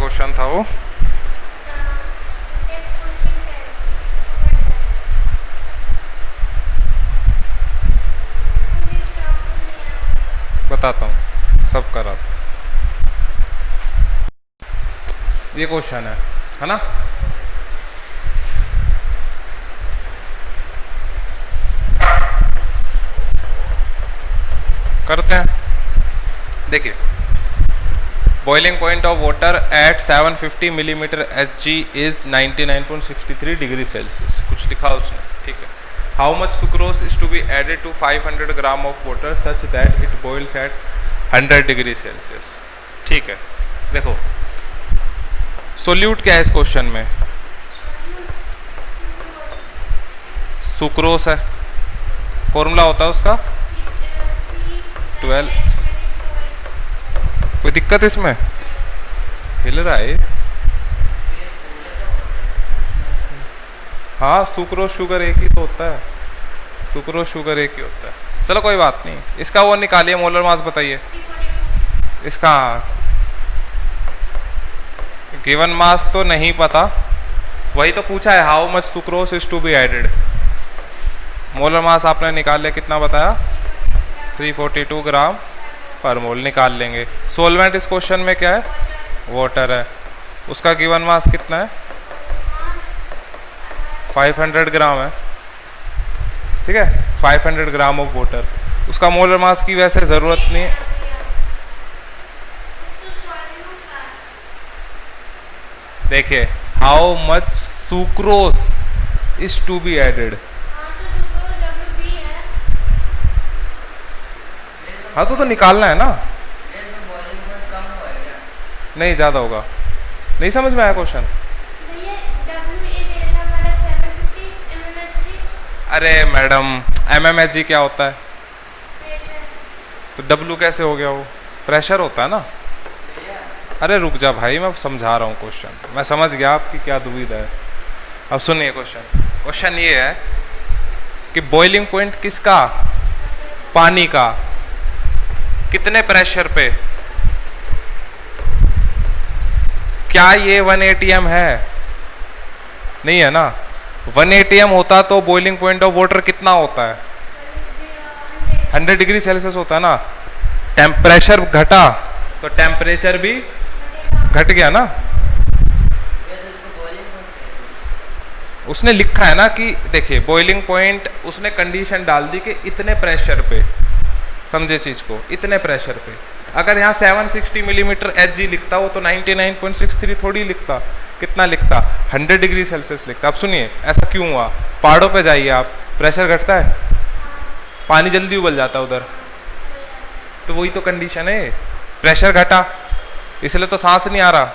Question था वो? बताता हूँ, सब करा। ये क्वेश्चन है ना? करते हैं। देखिए, boiling point of water at 750 millimetre Hg is 99.63 degree Celsius. कुछ लिखा उसने, ठीक है। How much sucrose is to be added to 500 gram of water such that it boils at 100 degree Celsius. ठीक है, देखो सोल्यूट क्या है इस क्वेश्चन में? सुक्रोस है, फॉर्मूला होता है उसका 12। कोई दिक्कत इसमें? हिल रहा है? हाँ, सुक्रोज शुगर एक ही तो होता है, सुक्रोज शुगर एक ही होता है। चलो कोई बात नहीं, इसका वो निकालिए, मोलर मास बताइए इसका। गिवन मास तो नहीं पता, वही तो पूछा है, how much sucrose is to be added. Molar mass आपने निकाल लिया, कितना बताया? 342 ग्राम पर मोल निकाल लेंगे। सोलवेंट इस क्वेश्चन में क्या है? वाटर है। उसका गिवन मास कितना है? 500 ग्राम है, ठीक है, 500 ग्राम ऑफ वाटर। उसका मोलर मास की वैसे जरूरत नहीं है। देखिए, how much sucrose is to be added. हाँ तो निकालना है ना। नहीं, ज्यादा होगा। नहीं समझ में आया क्वेश्चन? अरे मैडम, MMHg क्या होता है? तो W कैसे हो गया? वो प्रेशर होता है ना। अरे रुक जा भाई, मैं समझा रहा हूँ क्वेश्चन, मैं समझ गया आपकी क्या दुविधा है। अब सुनिए क्वेश्चन। क्वेश्चन ये है कि बॉइलिंग पॉइंट किसका? पानी का। कितने प्रेशर पे? क्या ये 1 atm है? नहीं है ना। 1 atm होता तो बॉइलिंग पॉइंट ऑफ वाटर कितना होता है? 100 डिग्री सेल्सियस होता है ना। प्रेशर घटा तो टेम्परेचर भी घट गया ना। उसने लिखा है ना कि देखिए, बॉइलिंग पॉइंट उसने कंडीशन डाल दी कि इतने प्रेशर पे, समझे चीज को, इतने प्रेशर पे। अगर यहाँ 760 मिलीमीटर Hg लिखता हो तो 99.63 थोड़ी लिखता, कितना लिखता? 100 डिग्री सेल्सियस लिखता। अब सुनिए, ऐसा क्यों हुआ? पहाड़ों पे जाइए आप, प्रेशर घटता है, पानी जल्दी उबल जाता है उधर। तो वही तो कंडीशन है, प्रेशर घटा इसलिए तो सांस नहीं आ रहा,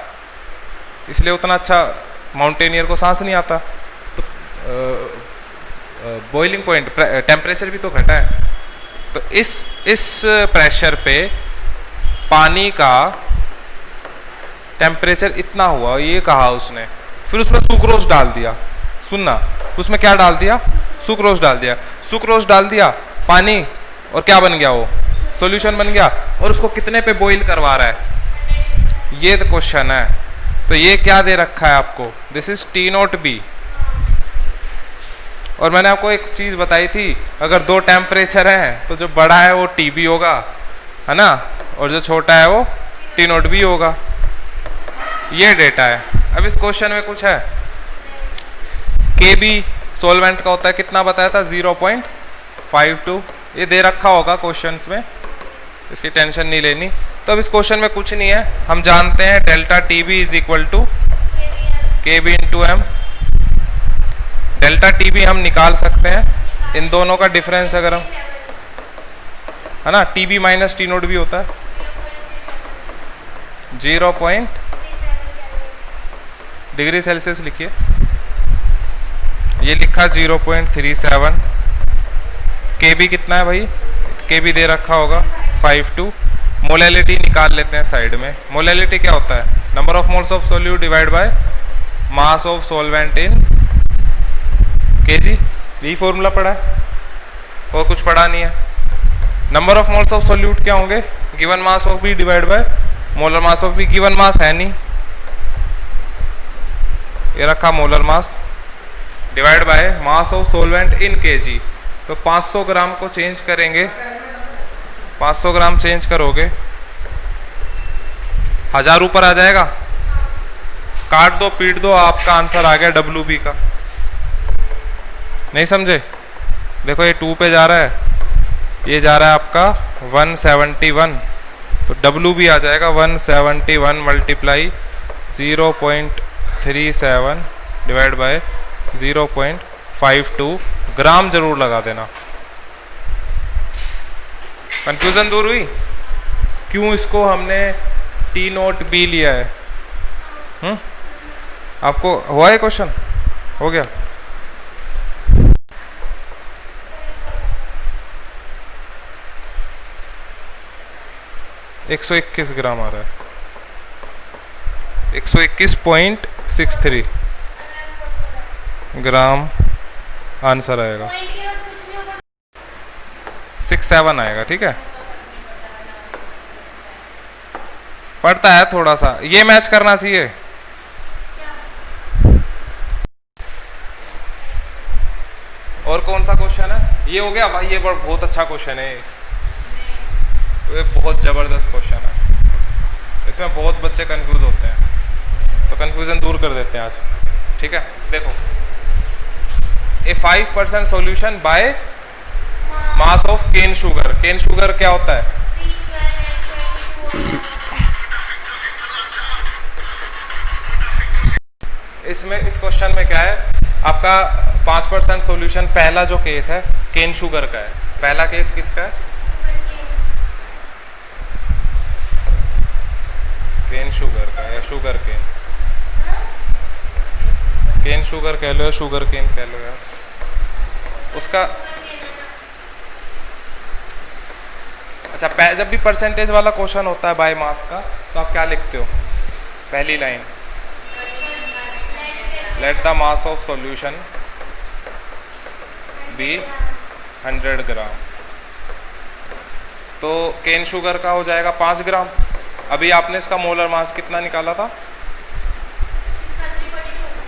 इसलिए उतना अच्छा माउंटेनियर को सांस नहीं आता। तो बॉइलिंग पॉइंट टेम्परेचर भी तो घटा है। तो इस प्रेशर पे पानी का टेम्परेचर इतना हुआ, ये कहा उसने। फिर उसमें सुक्रोज डाल दिया। सुनना, उसमें क्या डाल दिया? सुक्रोज डाल दिया। सुक्रोज डाल दिया पानी, और क्या बन गया? वो सॉल्यूशन बन गया। और उसको कितने पे बॉईल करवा रहा है? ये तो क्वेश्चन है। तो ये क्या दे रखा है आपको? This is T0B। और मैंने आपको एक चीज बताई थी, अगर दो टेम्परेचर हैं तो जो बड़ा है वो TB होगा, है ना, और जो छोटा है वो T0B होगा। ये डेटा है। अब इस क्वेश्चन में कुछ है, KB सॉल्वेंट का होता है, कितना बताया था? 0.52। ये दे रखा होगा क्वेश्चंस में, इसकी टेंशन नहीं लेनी। तो अब इस क्वेश्चन में कुछ नहीं है, हम जानते हैं delta TB is equal to KB into M। Delta TB हम निकाल सकते हैं, इन दोनों का डिफरेंस अगर हम, है ना, TB माइनस T0B होता है 0. डिग्री सेल्सियस लिखिए, ये लिखा 0.37। KB कितना है भाई? KB दे रखा होगा 52। मोलैलिटी निकाल लेते हैं साइड में। मोलैलिटी क्या होता है? Number of moles of solute divide by mass of solvent in kg। यही फॉर्मूला पढ़ा है, और कुछ पढ़ा नहीं है। Number of moles of solute क्या होंगे? Given mass of B divide by molar mass of B। Given mass है नहीं, ये रखा molar mass divide by mass of solvent in KG. तो 500 ग्राम को चेंज करेंगे, 500 ग्राम चेंज करोगे 1000 ऊपर आ जाएगा। काट दो पीट दो, आपका आंसर आ गया WB का। नहीं समझे? देखो ये 2 पे जा रहा है, ये जा रहा है आपका 171, तो WB आ जाएगा 171 मल्टीप्लाई 0.37 डिवाइड बाय 0.52 ग्राम। जरूर लगा देना। कंफ्यूजन दूर हुई? क्यों इसको हमने T नोट B लिया है? आपको हुआ है क्वेश्चन? हो गया? एक 121 ग्राम आ रहा है, 121.63 ग्राम आंसर आएगा। 67 आएगा। ठीक है, पड़ता है थोड़ा सा, ये मैच करना चाहिए। और कौन सा क्वेश्चन है? ये हो गया भाई, ये बहुत अच्छा क्वेश्चन है, ये बहुत जबरदस्त क्वेश्चन है। इसमें बहुत बच्चे कंफ्यूज होते हैं, तो कंफ्यूजन दूर कर देते हैं आज। ठीक है, देखो a 5% solution by mass of cane sugar. Cane sugar क्या होता है? इसमें इस क्वेश्चन में क्या है आपका 5% सॉल्यूशन। पहला जो केस है केन शुगर का है। पहला केस किसका है? केन शुगर का या शुगर केन। केन शुगर कह लो या शुगर केन कह लो यार। उसका अच्छा, जब भी परसेंटेज वाला क्वेश्चन होता है बाय मास का, तो आप क्या लिखते हो? पहली line, let the mass of solution be 100 gram. तो केन शुगर का हो जाएगा 5 ग्राम। अभी आपने इसका मोलर मास कितना निकाला था?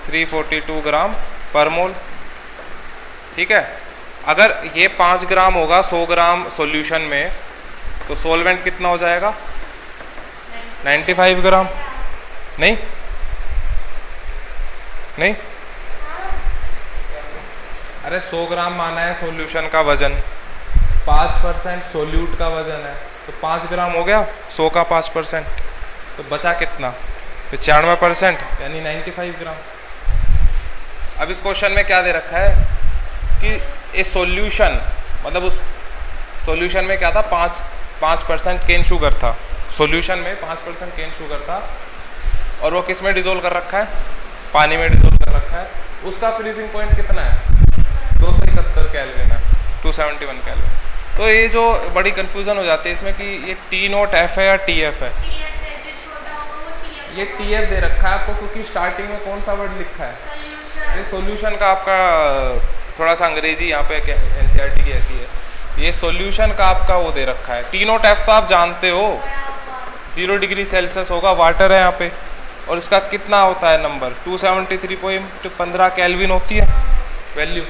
342 ग्राम पर मोल। ठीक है, अगर ये 5 ग्राम होगा 100 ग्राम सॉल्यूशन में, तो सोलवेंट कितना हो जाएगा? 95 ग्राम। नहीं नहीं, अरे 100 ग्राम माना है सॉल्यूशन का वजन, 5% सोल्यूट का वजन है, तो 5 ग्राम हो गया 100 का 5%, तो बचा कितना? 95% यानी 95 ग्राम। अब इस क्वेश्चन में क्या दे रखा है कि इस सॉल्यूशन, मतलब उस सॉल्यूशन में क्या था? 5% केन शुगर था। सॉल्यूशन में 5% केन शुगर था, और वो किस में डिसोल्व कर रखा है? पानी में डिसोल्व कर रखा है। उसका फ्रीजिंग पॉइंट कितना है? 271 केल्विन है, 271 केल्विन। तो ये जो बड़ी कंफ्यूजन हो जाती है इसमें कि ये T नोट F है या TF है। ये TF दे रखा है आपको, क्योंकि स्टार्टिंग में कौन सा वर्ड लिखा है? ये सॉल्यूशन का आपका थोड़ा सा अंग्रेजी यहाँ पे NCERT की ऐसी है। ये सॉल्यूशन का आपका वो दे रखा है। T नोट F तो आप जानते हो, 0 डिग्री सेल्सियस होगा, वाटर है यहाँ पे, और इसका कितना होता है नंबर? 273.15 केल्विन होती है वैल्यू।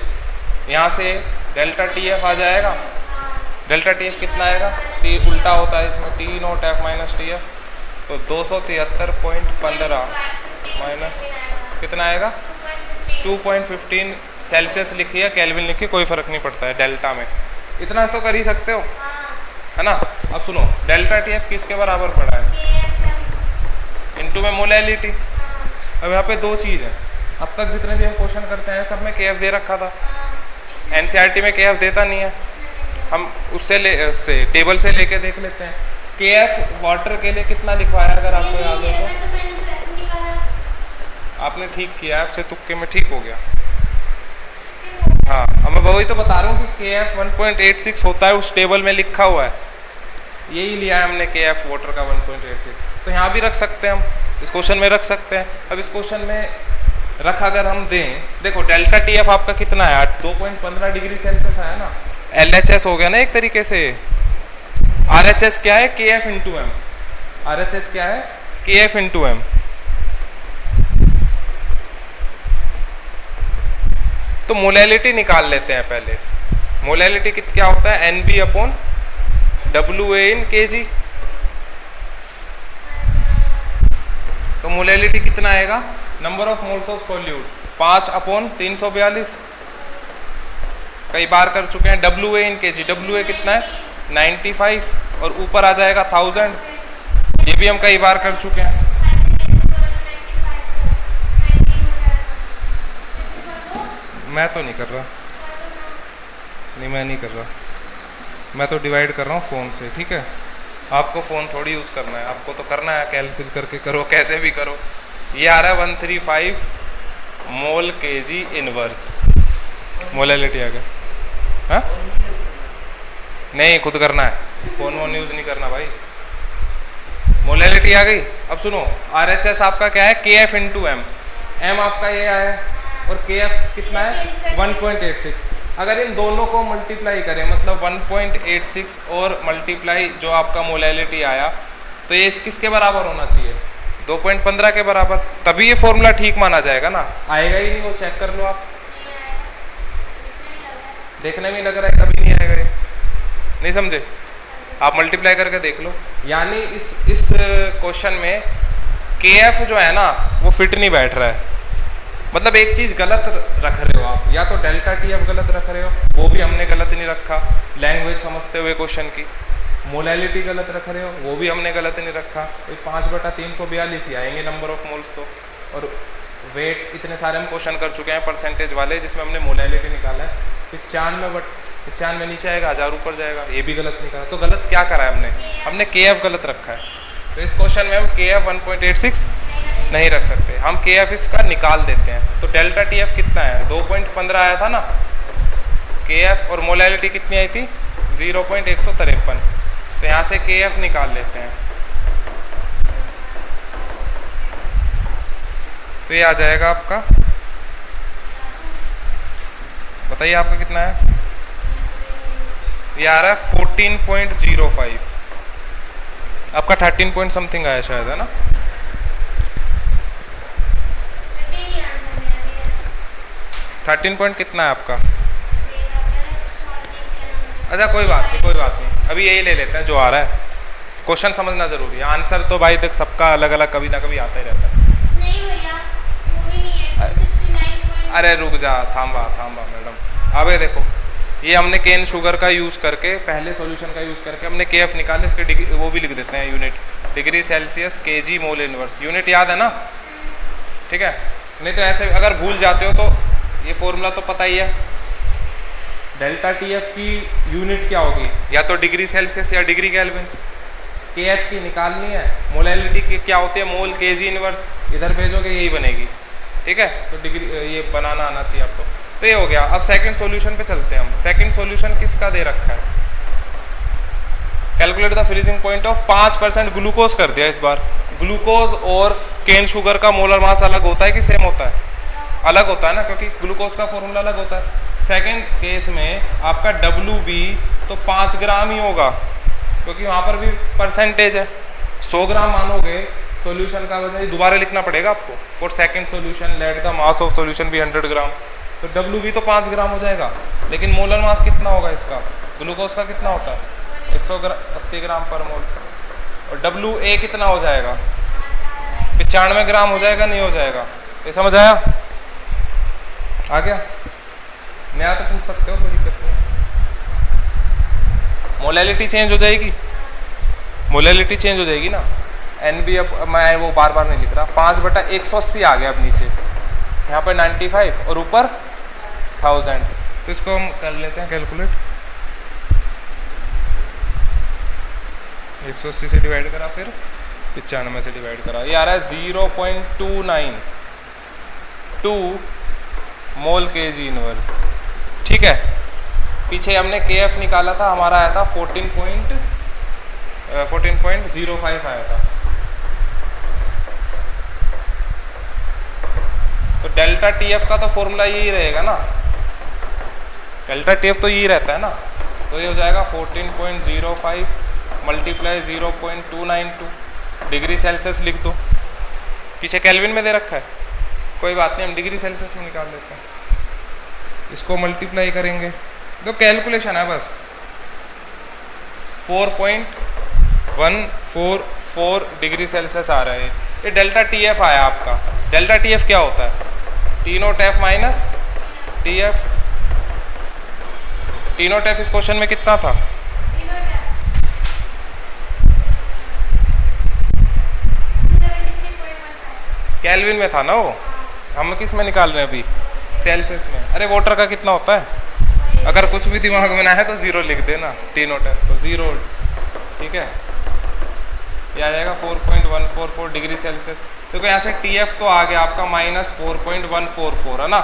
यहाँ से डेल्टा TF आ जाएगा। डेल्टा TF कितना आएगा? T उल्टा होता है इसमें, T note F minus TF, तो 273.15 माइनस कितना आएगा? 2.15 सेल्सियस लिखिए, केल्विन लिखिए, कोई फर्क नहीं पड़ता है डेल्टा में। इतना तो कर ही सकते हो, है ना? अब सुनो, डेल्टा TF किसके बराबर पड़ा है? इनटू में मोलैलिटी। अब यहाँ पे दो चीज़ है, अब तक जितने भी हम क्वेश्चन करते हैं सब में KF दे रखा था। NCERT में KF देता नहीं है, हम उससे टेबल से लेके देख लेते हैं। KF वाटर के लिए कितना लिखवाया अगर आपको याद हो तो? आपने ठीक किया, आपसे तुक्के में ठीक हो गया। हाँ, अब मैं वही तो बता रहा हूँ कि KF 1.86 होता है, उस टेबल में लिखा हुआ है। यही लिया है हमने KF वाटर का 1.86। तो यहाँ भी रख सकते हैं हम, इस क्वेश्चन में रख सकते हैं। अब इस क्वेश्चन में रख अगर हम दें, देखो डेल्टा TF आपका कितना है? 2.15 डिग्री सेल्सियस है ना। LHS हो गया ना एक तरीके से। RHS क्या है? KF into M। RHS क्या है? KF into M। तो मोलैलिटी निकाल लेते हैं पहले। मोलैलिटी क्या होता है, NB अपॉन WA इन kg। तो मोलैलिटी कितना आएगा, number of moles of solute 5 upon 342, कई बार कर चुके हैं। WA इन kg, WA कितना है 95 और ऊपर आ जाएगा 1000, ये भी हम कई बार कर चुके हैं। मैं तो नहीं कर रहा, नहीं मैं नहीं कर रहा, मैं तो डिवाइड कर रहा हूँ फ़ोन से, ठीक है। आपको फ़ोन थोड़ी यूज़ करना है, आपको तो करना है कैलकुलेट करके करो, कैसे भी करो। ये आ रहा है 135 मोल kg इनवर्स, मोलैलिटी आ गया। हाँ नहीं, खुद करना है, फ़ोन वोन यूज़ नहीं करना भाई। मोलैलिटी आ गई। अब सुनो, RHS आपका क्या है, KF इंटू M, M आपका ये आया और KF कितना है 1.86। अगर इन दोनों को मल्टीप्लाई करें, मतलब 1.86 और मल्टीप्लाई जो आपका मोलैलिटी आया, तो ये किसके बराबर होना चाहिए, 2.15 के बराबर, तभी ये फॉर्मूला ठीक माना जाएगा ना। आएगा ही नहीं वो, चेक कर लो आप, देखने में लग रहा है कभी नहीं आएगा ये, नहीं समझे, आप मल्टीप्लाई करके देख लो। यानी इस क्वेश्चन में KF जो है ना वो फिट नहीं बैठ रहा है, मतलब एक चीज गलत रख रहे हो आप, या तो डेल्टा TF गलत रख रहे हो, वो भी हमने गलत नहीं रखा लैंग्वेज समझते हुए क्वेश्चन की। मोलैलिटी गलत रख रहे हो, वो भी हमने गलत नहीं रखा। 5/342 ही आएंगे नंबर ऑफ मोल्स तो। और वेट इतने सारे हम क्वेश्चन कर चुके हैं परसेंटेज वाले, जिसमें हमने मोलैलिटी निकाला है 95 नीचे आएगा, 1000 ऊपर जाएगा, ये भी गलत निकाला। तो गलत क्या करा है हमने KF गलत रखा है। तो इस क्वेश्चन में हम KF 1.86 नहीं रख सकते, हम KF इसका निकाल देते हैं। तो डेल्टा TF कितना है, 2.15 आया था ना KF, और मोलैलिटी कितनी आई थी 0.153। तो यहाँ से KF निकाल लेते हैं, तो ये आ जाएगा आपका, बताइए आपका कितना है, ये आ रहा है 14.05, आपका 13 पॉइंट समथिंग आया शायद, है ना। 13 पॉइंट कितना है आपका, अच्छा कोई बात नहीं, कोई बात नहीं, अभी यही ले लेते हैं जो आ रहा है। क्वेश्चन समझना जरूरी है, आंसर तो भाई देख सबका अलग अलग कभी ना कभी आता ही रहता है। नहीं भैया, वो भी नहीं है, 69 अरे रुक जा, थांबा मैडम। अबे देखो, ये हमने केन शुगर का यूज़ करके, पहले सॉल्यूशन का यूज़ करके हमने KF निकाले, इसके डिग्री वो भी लिख देते हैं, unit degree Celsius kg mole inverse, unit याद है ना, ठीक है। नहीं तो ऐसे अगर भूल जाते हो तो ये फॉर्मूला तो पता ही है। डेल्टा TF की यूनिट क्या होगी, या तो डिग्री सेल्सियस या डिग्री केल्विन। KF की निकालनी है, मोलैलिटी की क्या होती है, मोल kg इनवर्स, इधर भेजोगे यही बनेगी, ठीक है। तो डिग्री ये बनाना आना चाहिए आपको। तो ये हो गया। अब सेकंड सॉल्यूशन पे चलते हैं हम। सेकंड सॉल्यूशन किसका दे रखा है, calculate the freezing point of 5% glucose कर दिया इस बार। ग्लूकोज और केन शुगर का मोलर मास अलग होता है कि सेम होता है, अलग होता है ना, क्योंकि ग्लूकोज का फॉर्मूला अलग होता है। सेकंड केस में आपका WB तो 5 ग्राम ही होगा, क्योंकि वहाँ पर भी परसेंटेज है। 100 ग्राम मानोगे सॉल्यूशन का, वजह दोबारा लिखना पड़ेगा आपको। For second solution let the mass of solution भी 100 ग्राम, तो WB तो 5 ग्राम हो जाएगा, लेकिन मोलर मास कितना होगा इसका, ग्लूकोज का कितना होता है 180 ग्राम पर मोल, और WA कितना हो जाएगा 95 ग्राम हो जाएगा, नहीं हो जाएगा। ये समझ आया, आ गया। नया तो पूछ सकते हो, कोई दिक्कत नहीं। मोलैलिटी चेंज हो जाएगी, मोलैलिटी चेंज हो जाएगी ना। NB अब मैं वो बार बार नहीं लिख रहा, 5/180 आ गया अब नीचे, यहाँ पर 95 और ऊपर 1000। तो इसको हम कर लेते हैं कैलकुलेट। 180 से डिवाइड करा, फिर 95 से डिवाइड करा, ये आ रहा है 0.292 मोल kg इनवर्स, ठीक है। पीछे हमने KF निकाला था, हमारा आया था 14.05 आया था। तो डेल्टा TF का तो फॉर्मूला यही रहेगा ना, डेल्टा TF तो यही रहता है ना। तो ये हो जाएगा 14.05 मल्टीप्लाई 0.292, डिग्री सेल्सियस लिख दो, पीछे केल्विन में दे रखा है, कोई बात नहीं, हम डिग्री सेल्सियस में निकाल देते हैं। इसको मल्टीप्लाई करेंगे तो कैलकुलेशन है बस। 4.144 डिग्री सेल्सियस आ रहा है। ये डेल्टा टी एफ आया आपका। डेल्टा टी एफ क्या होता है? T note F minus T F. T note F इस क्वेश्चन में कितना था? केल्विन में था ना वो। हम किस में निकाल रहे हैं अभी? सेल्सियस में। अरे वाटर का कितना होता है? अगर कुछ भी दिमाग में ना है तो जीरो लिख देना। टी नोट एफ तो जीरो, ठीक है। ये आ जाएगा 4.144 डिग्री सेल्सियस। तो यहाँ से टी एफ तो आ गया आपका माइनस 4.144 है ना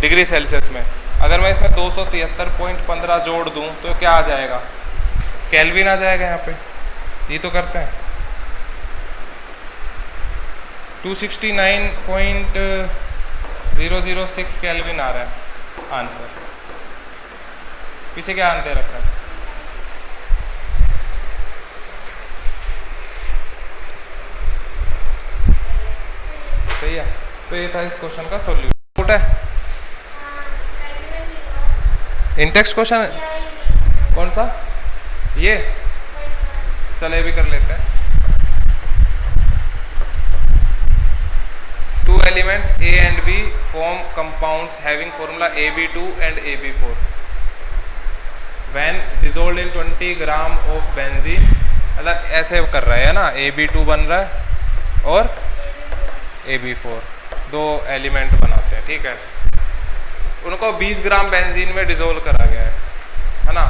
डिग्री सेल्सियस में। अगर मैं इसमें 273.15 जोड़ दूं तो क्या आ जाएगा? केल्विन आ जाएगा यहाँ पे। ये तो करते हैं। 269.006 केल्विन आ रहा है आंसर। पीछे क्या आंसर दे रखा है? सही है। तो ये था इस क्वेश्चन का सॉल्यूशन है। इंटेक्स्ट क्वेश्चन है कौन सा? ये चलो ये भी कर लेते हैं। 2 elements A and B form compounds having formula AB2 and AB4 when dissolved in 20 gram of benzene। मतलब ऐसे कर रहा है ना, AB2 बन रहा है और AB4 दो एलिमेंट बनाते हैं, ठीक है। उनको 20 ग्राम बेंजीन में डिसोल्व करा गया है ना।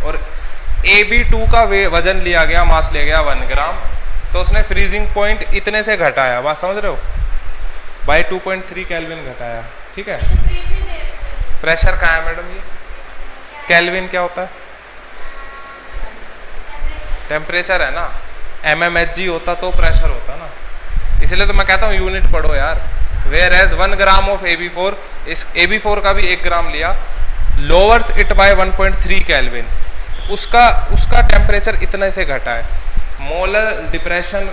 और AB2 का वजन लिया गया, मास लिया गया 1 ग्राम। तो उसने फ्रीजिंग पॉइंट इतने से घटाया, बात समझ रहे हो? बाय 2.3 केल्विन घटाया, ठीक है। प्रेशर कहाँ है मैडम? ये केल्विन क्या होता है? टेम्परेचर है ना। mmHg होता तो प्रेशर होता ना। इसलिए तो मैं कहता हूँ यूनिट पढ़ो यार। Where as 1 gram of AB4, इस AB4 का भी 1 ग्राम लिया, लोअर्स इट बाय 1.3 केल्विन। उसका टेम्परेचर इतने से घटा है। मोलर डिप्रेशन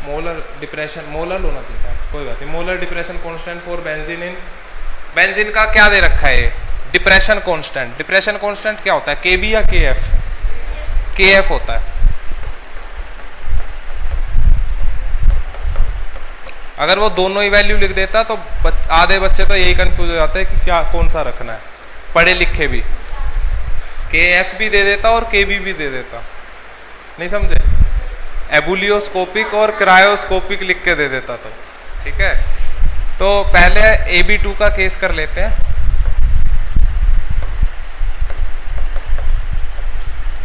होना चाहिए, कोई बात नहीं। Molar depression constant for benzene in, benzene का क्या दे रखा है? Depression constant. डिप्रेशन कांस्टेंट क्या होता है? केबी या केएफ? केएफ होता है। अगर वो दोनों ही वैल्यू लिख देता तो आधे बच्चे तो यही कंफ्यूज हो जाते हैं कि क्या कौन सा रखना है। पढ़े लिखे भी केएफ भी दे देता और केबी भी दे देता, नहीं समझे? एबुलियोस्कोपिक और क्रायोस्कोपिक लिख के दे देता तो, ठीक है। तो पहले AB2 का केस कर लेते हैं,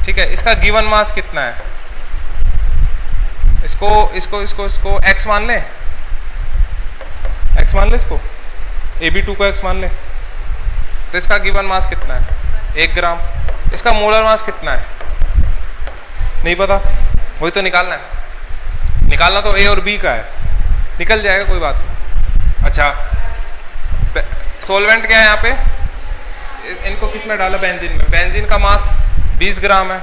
ठीक है। इसका गिवन मास कितना है? इसको x मान ले, x मान ले, इसको AB2 को x मान ले। तो इसका गिवन मास कितना है? 1 ग्राम। इसका मोलर मास कितना है? नहीं पता, वही तो निकालना है। निकालना तो A और B का है, निकल जाएगा, कोई बात नहीं। अच्छा, सोलवेंट क्या है यहाँ पे? इनको किस में डाला? बेंजीन में। बेंजीन का मास 20 ग्राम है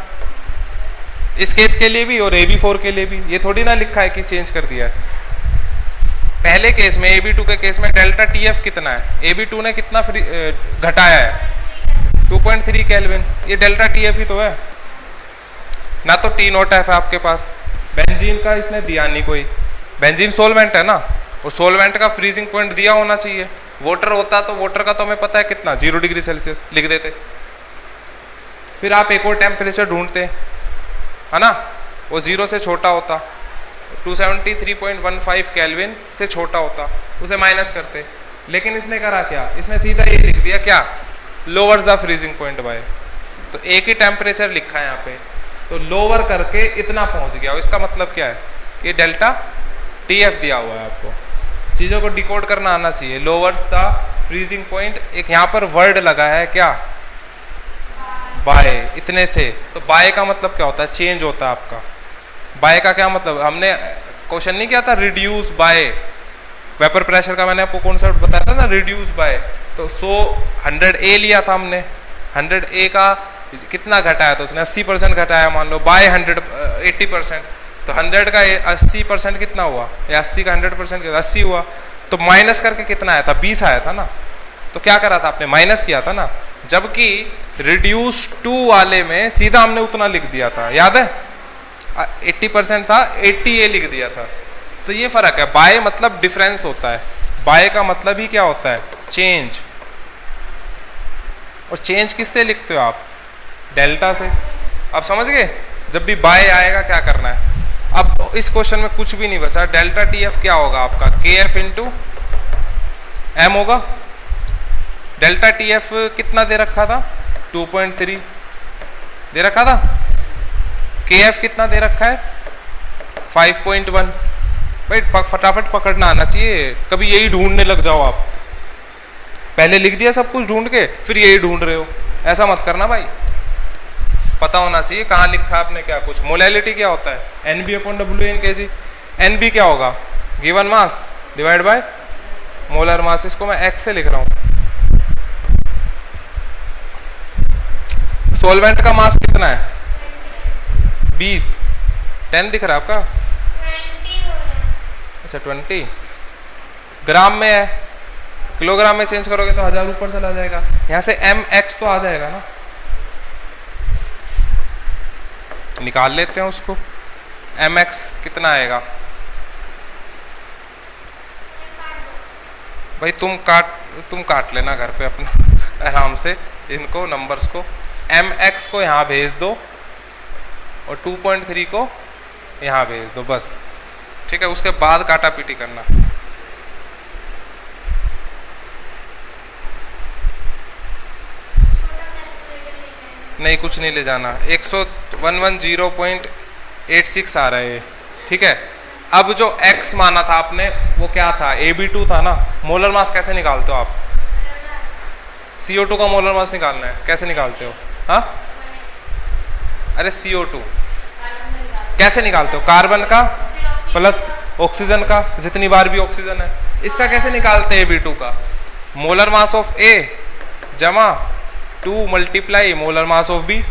इस केस के लिए भी और AB4 के लिए भी। ये थोड़ी ना लिखा है कि चेंज कर दिया है। पहले केस में AB2 के केस में डेल्टा TF कितना है? AB2 ने कितना घटाया है? 2.3 केल्विन। ये डेल्टा TF ही तो है ना। तो T नोट F है आपके पास। बेंजीन का इसने दिया नहीं कोई। बेंजीन सोलवेंट है ना, और सोलवेंट का फ्रीजिंग पॉइंट दिया होना चाहिए। वाटर होता तो वाटर का तो हमें पता है कितना, 0 डिग्री सेल्सियस लिख देते। फिर आप एक और टेम्परेचर ढूंढते, है ना, वो 0 से छोटा होता, 273.15 केल्विन से छोटा होता, उसे माइनस करते। लेकिन इसने करा क्या? इसने सीधा ये लिख दिया क्या? Lowers the freezing point by. तो एक ही टेम्परेचर लिखा है यहाँ पे, तो लोअर करके इतना पहुंच गया। इसका मतलब क्या है? कि डेल्टा TF दिया हुआ है आपको। चीजों को डिकोड करना आना चाहिए। लोअर्स द फ्रीजिंग पॉइंट, एक यहाँ पर वर्ड लगा है क्या? बाय, इतने से। तो बाय का मतलब क्या होता है? चेंज होता है आपका। बाय का क्या मतलब? हमने क्वेश्चन नहीं किया था रिड्यूस बाय वेपर प्रेशर का, मैंने आपको कॉन्सेप्ट बताया था ना, रिड्यूस बाय। तो 100A लिया था हमने, 100A का कितना घटाया? तो उसने 80% घटाया, मान लो बाय 80%। तो 100 का 80% कितना हुआ? या 80 का 100% 80 हुआ। तो माइनस करके कितना आया था? 20 आया था ना। तो क्या करा था आपने, माइनस किया था ना, जबकि रिड्यूस टू वाले में सीधा हमने उतना लिख दिया था, याद है 80% था, 80 लिख दिया था। तो ये फर्क है, बाय मतलब डिफरेंस होता है, बाय का मतलब ही क्या होता है, चेंज। और चेंज किससे लिखते हो आप, डेल्टा से। अब समझ गए, जब भी बाय आएगा क्या करना है। अब इस क्वेश्चन में कुछ भी नहीं बचा, डेल्टा टी एफ क्या होगा आपका, के एफ इंटू एम होगा। डेल्टा टी एफ कितना दे रखा था, 2.3 दे रखा था। के एफ कितना दे रखा है, 5.1। भाई फटाफट पकड़ना आना चाहिए, कभी यही ढूंढने लग जाओ आप, पहले लिख दिया सब कुछ ढूंढ के फिर यही ढूंढ रहे हो, ऐसा मत करना भाई। पता होना चाहिए कहाँ लिखा आपने क्या कुछ। मोलैलिटी क्या होता है, NB/W इन kg। NB क्या होगा, given mass divide by molar mass. इसको मैं x से लिख रहा हूं। सॉल्वेंट का मास कितना है, 20। 10 दिख रहा है आपका, 20 हो रहा है। अच्छा 20 ग्राम में है, किलोग्राम में चेंज करोगे तो 1000 ऊपर चला जाएगा। यहां से mx तो आ जाएगा ना, निकाल लेते हैं उसको। mx कितना आएगा, भाई तुम काट लेना घर पे अपना आराम से इनको नंबर्स को। mx को यहाँ भेज दो और 2.3 को यहाँ भेज दो बस, ठीक है। उसके बाद काटा पीटी करना। नहीं कुछ नहीं ले जाना, 110.86 आ रहा है, ठीक है। अब जो x माना था आपने वो क्या था, Ab2 था ना। मोलर मास कैसे निकालते हो आप, CO2 का मोलर मास निकालना है, कैसे निकालते हो, हाँ अरे CO2 कैसे निकालते हो, कार्बन का प्लस ऑक्सीजन का, जितनी बार भी ऑक्सीजन है। इसका कैसे निकालते हैं Ab2 का, मोलर मास ऑफ A जमा 2 multiply molar mass of B।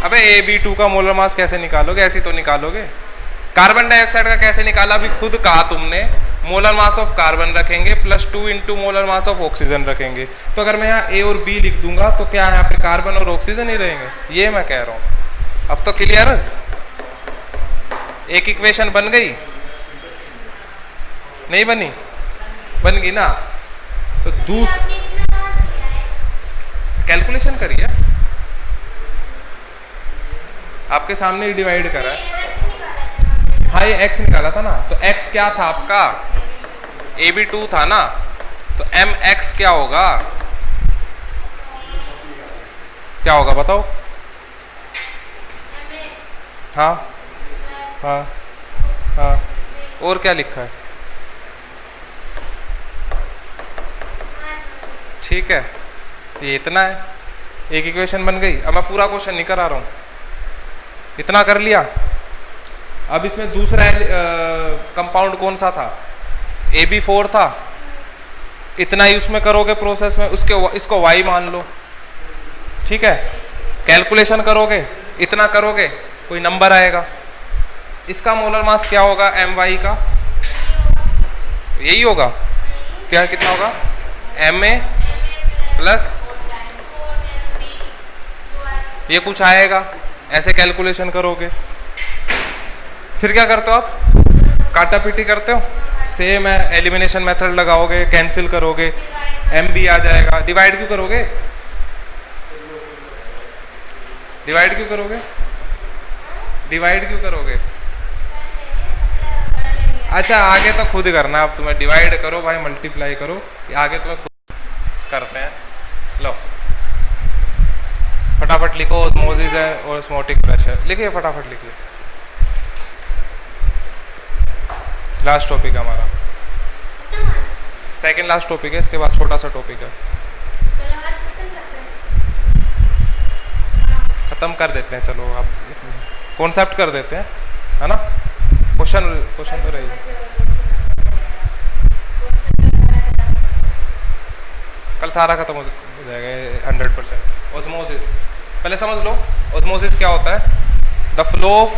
अबे Ab2 का मोलर मास कैसे निकालोगे, ऐसी तो निकालोगे। कार्बन डाइऑक्साइड का कैसे निकाला, अभी खुद कहा तुमने, मोलर मास ऑफ कार्बन रखेंगे plus 2 into molar mass of oxygen रखेंगे। तो अगर मैं यहाँ A और B लिख दूंगा तो क्या यहाँ पे कार्बन और ऑक्सीजन ही रहेंगे, ये मैं कह रहा हूँ। अब तो क्लियर, एक इक्वेशन बन गई, नहीं बनी, बन गई ना। तो दूसरा कैलकुलेशन करिए, आपके सामने ही डिवाइड करा है। हाँ ये x निकाला था ना, तो x क्या था आपका, Ab2 था ना, तो mx क्या होगा, क्या होगा बताओ। हाँ हाँ हाँ, और क्या लिखा है, ठीक है। ये इतना है, एक इक्वेशन बन गई। अब मैं पूरा क्वेश्चन नहीं करा रहा हूं, इतना कर लिया। अब इसमें दूसरा कंपाउंड कौन सा था, Ab4 था। इतना ही उसमें करोगे प्रोसेस में, इसको y मान लो, ठीक है। कैलकुलेशन करोगे, इतना करोगे, कोई नंबर आएगा। इसका मोलर मास क्या होगा, My का यही होगा क्या, कितना होगा, Ma प्लस ये कुछ आएगा। ऐसे कैलकुलेशन करोगे, फिर क्या करते हो आप, काटा पीटी करते हो, सेम है, एलिमिनेशन मेथड लगाओगे, कैंसिल करोगे, MB आ जाएगा। डिवाइड क्यों करोगे, डिवाइड क्यों करोगे, डिवाइड क्यों करोगे। अच्छा आगे तो खुद करना, अब तुम्हें डिवाइड करो भाई, मल्टीप्लाई करो, आगे तुम्हें खुद करते हैं। लो फटाफट लिखो, ऑस्मोसिस है और ऑस्मोटिक प्रेशर लिखिए, फटाफट लिखिए। लास्ट टॉपिक है हमारा, सेकंड लास्ट टॉपिक है, इसके बाद छोटा सा टॉपिक है, खत्म कर देते हैं। चलो आप कॉन्सेप्ट कर देते हैं, है ना। क्वेश्चन तो रही, कल सारा खत्म हो जाएगा 100%। ऑस्मोसिस पहले समझ लो, ऑस्मोसिस क्या होता है, the flow of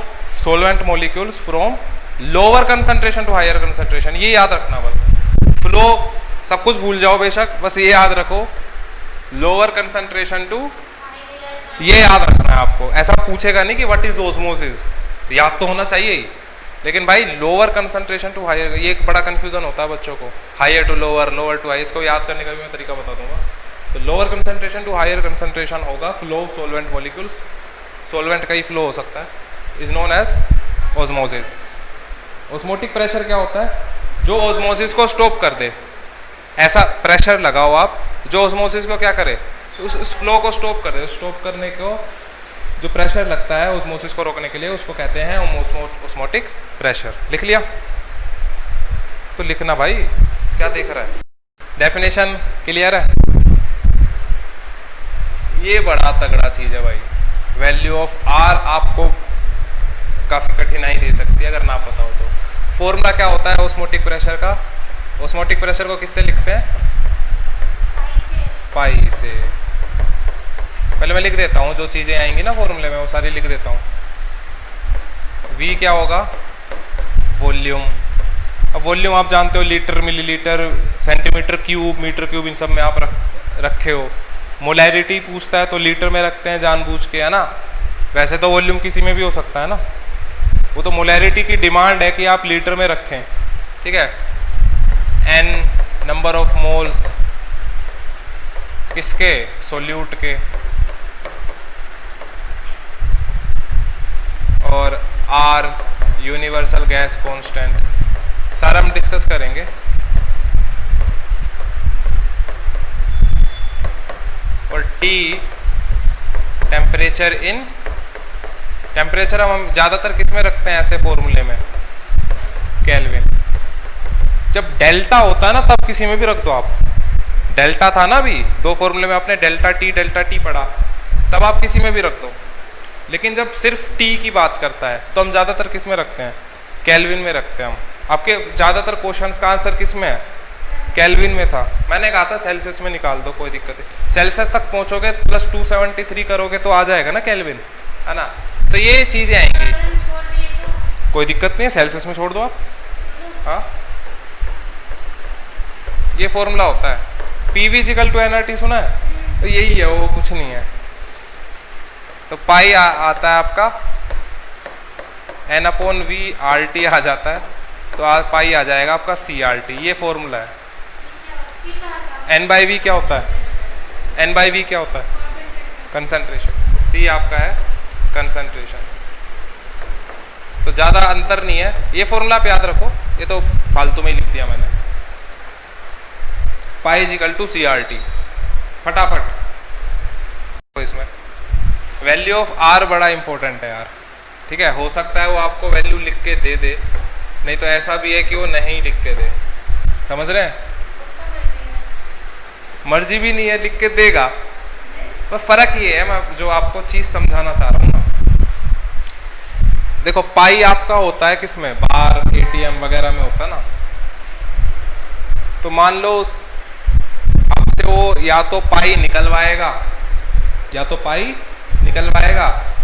solvent molecules from lower concentration to higher concentration. ये याद रखना बस, फ्लो सब कुछ भूल जाओ बेशक, बस ये याद रखो लोअर कंसंट्रेशन टू, ये याद रखना है आपको। ऐसा पूछेगा नहीं कि व्हाट इज ओस्मोसिस, याद तो होना चाहिए ही, लेकिन भाई लोअर कंसंट्रेशन टू हायर, ये एक बड़ा कंफ्यूजन होता है बच्चों को, higher to lower, lower to high, इसको याद करने का भी मैं तरीका बता दूंगा। तो lower concentration to higher concentration होगा flow of solvent molecules, solvent का ही फ्लो हो सकता है, is known as osmosis. Osmotic pressure क्या होता है? जो ओस्मोसिस को स्टॉप कर दे, ऐसा प्रेशर लगाओ आप जो ओस्मोसिस को क्या करे, उस फ्लो को स्टॉप कर दे। स्टॉप करने को जो प्रेशर लगता है ओस्मोसिस को रोकने के लिए, उसको कहते हैं ओस्मोटिक प्रेशर। लिख लिया? तो लिखना भाई, क्या देख रहा है? डेफिनेशन क्लियर है? ये बड़ा तगड़ा चीज है भाई। वैल्यू ऑफ आर आपको काफी कठिनाई दे सकती है अगर ना पता हो तो। फॉर्मूला क्या होता है ओस्मोटिक प्रेशर का? ओस्मोटिक प्रेशर को किससे लिखते हैं? पाई से। पहले मैं लिख देता हूं, जो चीजें आएंगी ना फॉर्मूले में वो सारी लिख देता हूं। V क्या होगा? वॉल्यूम। अब वॉल्यूम आप जानते हो, litre, millilitre, centimetre cube, metre cube, इन सब में आप रखे हो। मोलैरिटी पूछता है तो लीटर में रखते हैं जानबूझ के, है ना। वैसे तो वॉल्यूम किसी में भी हो सकता है ना, वो तो मोलैरिटी की डिमांड है कि आप लीटर में रखें, ठीक है। n नंबर ऑफ मोल्स किसके? सोल्यूट के। और R यूनिवर्सल गैस कांस्टेंट, सारा हम डिस्कस करेंगे। और T टेम्परेचर इन, टेम्परेचर हम ज्यादातर किस में रखते हैं ऐसे फॉर्मूले में? केल्विन। जब डेल्टा होता है ना तब किसी में भी रख दो आप। डेल्टा था ना, अभी दो फॉर्मूले में आपने डेल्टा टी पढ़ा, तब आप किसी में भी रख दो। लेकिन जब सिर्फ टी की बात करता है तो हम ज्यादातर किस में रखते हैं? केल्विन में रखते हैं हम। आपके ज्यादातर क्वेश्चंस का आंसर किस में है? केल्विन में था। मैंने कहा था सेल्सियस में निकाल दो, कोई दिक्कत नहीं। सेल्सियस तक पहुंचोगे प्लस 273 करोगे तो आ जाएगा ना केल्विन, है ना। तो ये चीजें आएंगी, कोई दिक्कत नहीं है, सेल्सियस में छोड़ दो आप। हाँ, ये फॉर्मूला होता है। PV इक्वल टू nRT सुना है? तो यही है, वो कुछ नहीं है। तो पाई आता है आपका N/V RT आ जाता है, तो पाई आ जाएगा आपका CRT। ये फॉर्मूला है। N/V क्या होता है? N/V क्या होता है? कंसंट्रेशन। C आपका है कंसंट्रेशन। तो ज्यादा अंतर नहीं है, ये फॉर्मूला आप याद रखो, ये तो फालतू में ही लिख दिया मैंने। पाई इक्वल टू CRT, फटाफट। तो इसमें वैल्यू ऑफ R बड़ा इंपॉर्टेंट है यार, ठीक है। हो सकता है वो आपको वैल्यू लिख के दे दे, नहीं तो ऐसा भी है कि वो नहीं लिख के दे, समझ रहे हैं? मर्जी भी नहीं है, लिख के देगा। पर फर्क ये है, मैं जो आपको चीज समझाना चाह रहा हूं ना, देखो पाई आपका होता है किसमें? बार, ATM वगैरह में होता है ना। तो मान लो आपसे वो या तो पाई निकलवाएगा,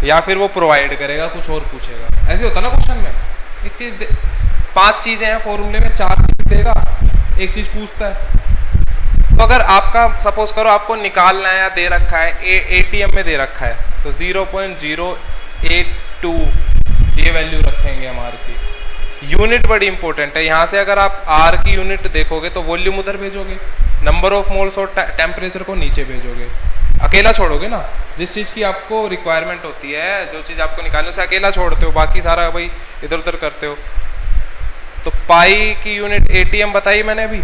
या फिर वो प्रोवाइड करेगा, कुछ और पूछेगा। ऐसे होता ना क्वेश्चन में, एक चीज 5 चीजें हैं फॉर्मूले में, 4 चीज देगा, एक चीज पूछता है। तो अगर आपका सपोज करो आपको निकालना है या दे रखा है, ATM में दे रखा है, तो 0.082 ये वैल्यू रखेंगे हम R की। यूनिट बड़ी इंपॉर्टेंट है। यहाँ से अगर आप R की यूनिट देखोगे तो वॉल्यूम उधर भेजोगे, नंबर ऑफ मोल्स और टेम्परेचर को नीचे भेजोगे, अकेला छोड़ोगे ना। जिस चीज की आपको रिक्वायरमेंट होती है, जो चीज आपको निकालने, उसे अकेला छोड़ते हो, बाकी सारा भाई इधर उधर करते हो। तो पाई की यूनिट ATM बताई मैंने अभी,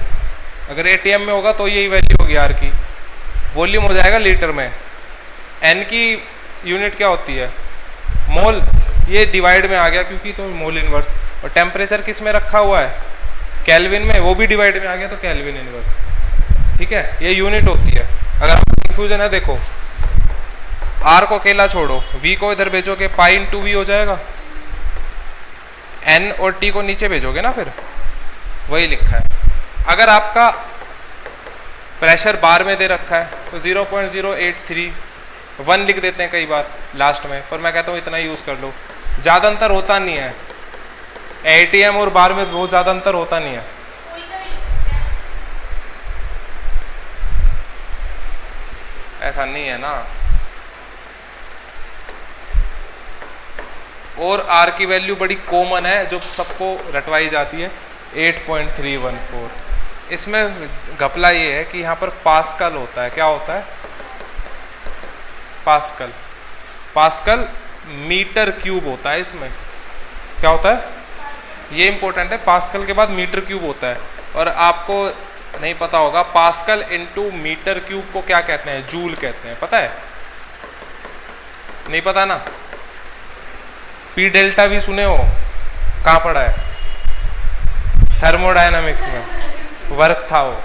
अगर ATM में होगा तो यही वैल्यू होगी R की। वॉल्यूम हो जाएगा लीटर में। N की यूनिट क्या होती है? मोल। ये डिवाइड में आ गया क्योंकि तो मोल इनवर्स। और टेम्परेचर किस में रखा हुआ है? केल्विन में, वो भी डिवाइड में आ गया तो केल्विन इनवर्स, ठीक है। ये यूनिट होती है। अगर आपको कंफ्यूजन है, देखो R को अकेला छोड़ो, V को इधर भेजोगे, पाई इंटू V हो जाएगा। N और T को नीचे भेजोगे ना, फिर वही लिखा है। अगर आपका प्रेशर बार में दे रखा है तो 0.083, 1 लिख देते हैं कई बार लास्ट में, पर मैं कहता हूँ इतना यूज कर लो, ज्यादा अंतर होता नहीं है। ATM और बार में बहुत ज्यादा अंतर होता नहीं है। ऐसा नहीं है ना। और आर की वैल्यू बड़ी कॉमन है जो सबको रटवाई जाती है 8.314। इसमें घपला ये है कि यहाँ पर पास्कल होता है। क्या होता है? पास्कल। पास्कल मीटर क्यूब होता है। इसमें क्या होता है? ये इंपॉर्टेंट है, पास्कल के बाद मीटर क्यूब होता है। और आपको नहीं पता होगा पास्कल इनटू मीटर क्यूब को क्या कहते हैं? जूल कहते हैं। पता है? नहीं पता ना? पी डेल्टा भी सुने हो? कहाँ पढ़ा है? थर्मोडायनामिक्स में वर्क था वो।